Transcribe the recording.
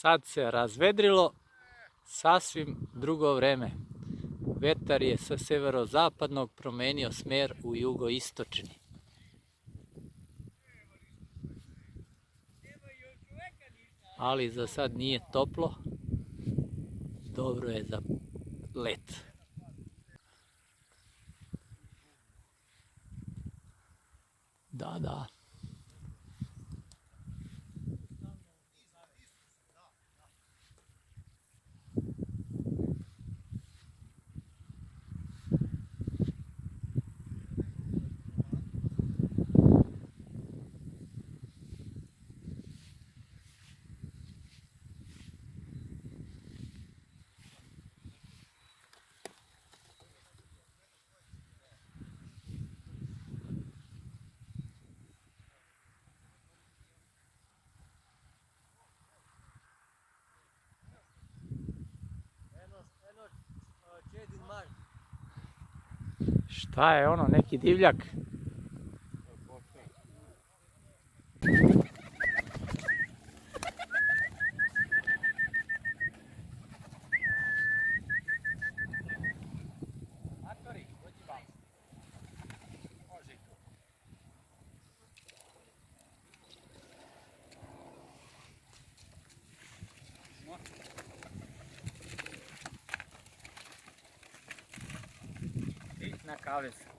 Sad se razvedrilo, sasvim drugo vreme. Vetar je sa severozapadnog promenio smer u jugoistočni. Ali za sad nije toplo, dobro je za let. Da. Šta je ono, neki divljak? Na kavesu.